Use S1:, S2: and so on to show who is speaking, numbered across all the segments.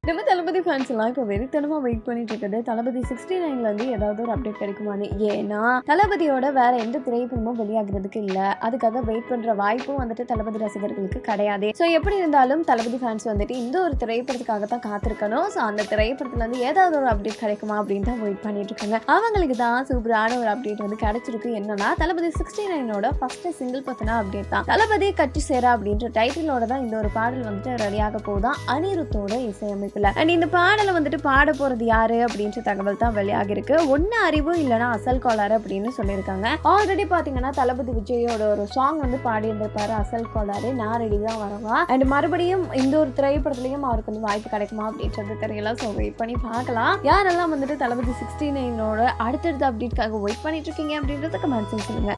S1: நம்ம தளபதி ஃபேன்ஸ் எல்லாம் இப்போ வெறித்தனமா வெயிட் பண்ணிட்டு இருக்குது தளபதி 69ல இருந்து ஏதாவது ஒரு அப்டேட் கிடைக்குமான்னு. ஏன்னா தளபதியோட வேற எந்த திரைப்படமும் வெளியாகிறதுக்கு இல்ல, அதுக்காக வெயிட் பண்ற வாய்ப்பும் வந்துட்டு தளபதி ரசிகர்களுக்கு கிடையாது. ஸோ எப்படி இருந்தாலும் தளபதி ஃபேன்ஸ் வந்துட்டு இந்த ஒரு திரைப்படத்துக்காக தான் காத்திருக்கணும். ஸோ அந்த திரைப்படத்துல இருந்து ஏதாவது ஒரு அப்டேட் கிடைக்குமா அப்படின்னு தான் வெயிட் பண்ணிட்டு இருக்காங்க. அவங்களுக்கு தான் சூப்பரான ஒரு அப்டேட் வந்து கிடைச்சிருக்கு. என்னன்னா தளபதி 69ஓட ஃபர்ஸ்ட் சிங்கிள் பத்தின அப்டேட் தான். தளபதி கட்சி சேர அப்படின்ற டைட்டிலோட தான் இந்த ஒரு பாடல் வந்துட்டு ரெடியாக போகுதான் அனிருத்தோட இசையமைப்பு. அண்ட் இந்த பாடலை வந்துட்டு பாட போறது யாரு அப்படின்ற தகவல் தான் வெளியாகி இருக்கு. ஒன்னு அறிவு இல்லைன்னா அசல் கோளாறு அப்படின்னு சொல்லியிருக்காங்க. ஆல்ரெடி பாத்தீங்கன்னா தளபதி விஜயோட ஒரு சாங் வந்து பாடி இருந்திருப்பாரு, அசல் கோளாறு, நான் ரெடி தான் வரவா. அண்ட் மறுபடியும் இந்த ஒரு திரைப்படத்திலையும் அவருக்கு வந்து வாய்ப்பு கிடைக்குமா அப்படின்றது தெரியல. ஸோ வெயிட் பண்ணி பார்க்கலாம். யாரெல்லாம் வந்துட்டு தளபதி 69ஓட அடுத்தடுத்த அப்டேட்காக வெயிட் பண்ணிட்டு இருக்கீங்க அப்படின்றத கமெண்ட்ஸ் சொல்லுங்க.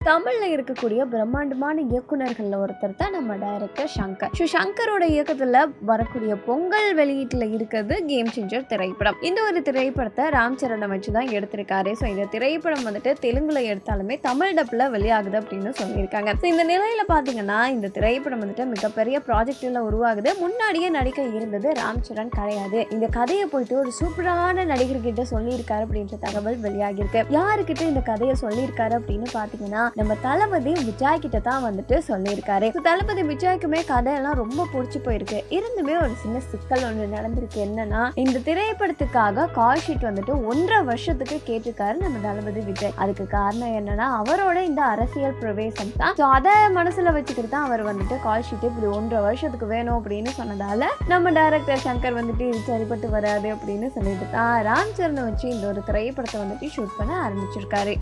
S1: தமிழ்ல இருக்கக்கூடிய பிரம்மாண்டமான இயக்குனர்கள்ல ஒருத்தர் தான் நம்ம டைரக்டர் சங்கர். சங்கரோட இயக்கத்துல வரக்கூடிய பொங்கல் வெளியீட்டுல இருக்கிறது கேம் சேஞ்சர் திரைப்படம். இந்த ஒரு திரைப்படத்தை ராம் சரண் வச்சு தான் எடுத்திருக்காரு. ஸோ இந்த திரைப்படம் வந்துட்டு தெலுங்குல எடுத்தாலுமே தமிழ் டப்ல வெளியாகுது அப்படின்னு சொல்லியிருக்காங்க. ஸோ இந்த நிலையில பாத்தீங்கன்னா இந்த திரைப்படம் வந்துட்டு மிகப்பெரிய ப்ராஜெக்ட்ல உருவாகுது. முன்னாடியே நடிக்க இருந்தது ராம் சரண் கிடையாது. இந்த கதையை போயிட்டு ஒரு சூப்பரான நடிகர்கிட்ட சொல்லியிருக்காரு அப்படின்ற தகவல் வெளியாகி இருக்கு. யாருக்கிட்ட இந்த கதையை சொல்லியிருக்காரு அப்படின்னு பாத்தீங்கன்னா நம்ம தளபதி விஜய் கிட்ட தான் வந்துட்டு சொல்லியிருக்காரு. தளபதி விஜய்க்குமே கதையெல்லாம் ரொம்ப பிடிச்சி போயிருக்கு. இருந்துமே ஒரு சின்ன சிக்கல் ஒன்று நடந்திருக்கு. என்னன்னா இந்த திரைப்படத்துக்காக கால் ஷீட் வந்துட்டு 1.5 வருஷத்துக்கு கேட்டிருக்காரு நம்ம தளபதி விஜய். அதுக்கு காரணம் என்னன்னா அவரோட இந்த அரசியல் பிரவேசம் தான். அதை மனசுல வச்சுக்கிட்டு தான் அவர் வந்துட்டு கால் ஷீட் இப்படி 1.5 வருஷத்துக்கு வேணும் அப்படின்னு சொன்னதால நம்ம டைரக்டர் சங்கர் வந்துட்டு இது சரிப்பட்டு வராது அப்படின்னு சொல்லிட்டு தான் ராம் சரண் வச்சு இந்த ஒரு திரைப்படத்தை வந்துட்டு ஷூட் பண்ண ஆரம்பிச்சிருக்காரு.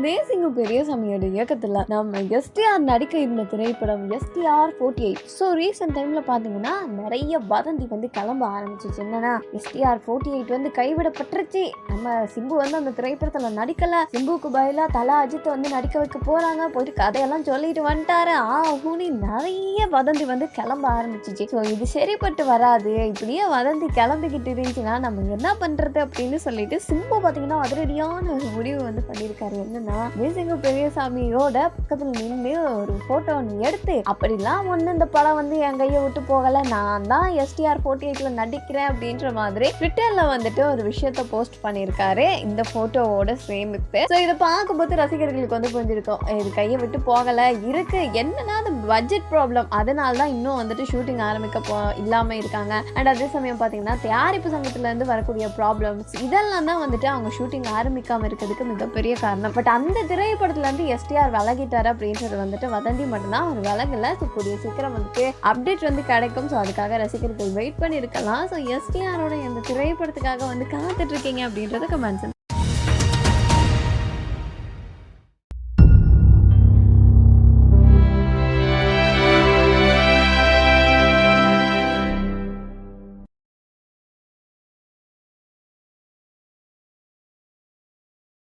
S1: தேசிங்கு பெரியசாமியோட இயக்கத்துல நம்ம எஸ்டிஆர் நடிக்க இருந்த திரைப்படம் STR 48. ஸோ ரீசெண்ட் டைம்ல பாத்தீங்கன்னா நிறைய வதந்தி வந்து கிளம்ப ஆரம்பிச்சிச்சு. என்னன்னா STR 48 வந்து கைவிடப்பட்டுருச்சு, நம்ம சிம்பு வந்து அந்த திரைப்படத்துல நடிக்கல, சிம்புக்கு பதிலா தல அஜித் வந்து நடிக்க வைக்க போறாங்க, போயிட்டு கதையெல்லாம் சொல்லிட்டு வந்துட்டாரு ஆஹூனி நிறைய வதந்தி வந்து கிளம்ப ஆரம்பிச்சிச்சு. ஸோ இது சரிப்பட்டு வராது, இப்படியே வதந்தி கிளம்பிக்கிட்டு இருந்துச்சுன்னா நம்ம என்ன பண்றது அப்படின்னு சொல்லிட்டு சிம்பு பாத்தீங்கன்னா அதிரடியான ஒரு முடிவு வந்து பண்ணியிருக்காரு. என்னன்னா தேசிங்க பெரியசாமியோட பக்கத்துல நின்று ஒரு போட்டோ எடுத்து அப்படிலாம் ஒண்ணு இந்த படம் வந்து என் கையை விட்டு போகல, நான் தான் STR 48ல நடிக்கிறேன் அப்படின்ற மாதிரி ட்விட்டர்ல வந்துட்டு ஒரு விஷயத்த போஸ்ட் பண்ணியிருக்காரு இந்த போட்டோவோட சேமிப்பு. ஸோ இதை பார்க்கும்போது ரசிகர்களுக்கு வந்து புரிஞ்சிருக்கும் இது கையை விட்டு போகல இருக்கு. என்னன்னா அது பட்ஜெட் ப்ராப்ளம், அதனால தான் இன்னும் வந்துட்டு ஷூட்டிங் ஆரம்பிக்க இல்லாம இருக்காங்க. அண்ட் அதே சமயம் பாத்தீங்கன்னா தயாரிப்பு சங்கத்துல இருந்து வரக்கூடிய ப்ராப்ளம்ஸ் இதெல்லாம் தான் வந்துட்டு அவங்க ஷூட்டிங் ஆரம்பிக்காம இருக்கிறதுக்கு மிகப்பெரிய காரணம். பட் அந்த திரைப்படத்துல இருந்து STR விலகிட்டாரு அப்படின்றது வந்துட்டு வதந்தி மட்டும்தான், அவர் விலகல. கூடிய சீக்கிரம் வந்துட்டு அப்டேட் வந்து கிடைக்கும். ஸோ அதுக்காக ரசிகர்கள் வெயிட் பண்ணி இருக்கலாம். ஸோ STRோட இந்த திரைப்படத்துக்காக வந்து காத்துட்டு இருக்கீங்க அப்படின்றத கமெண்ட்ஸ்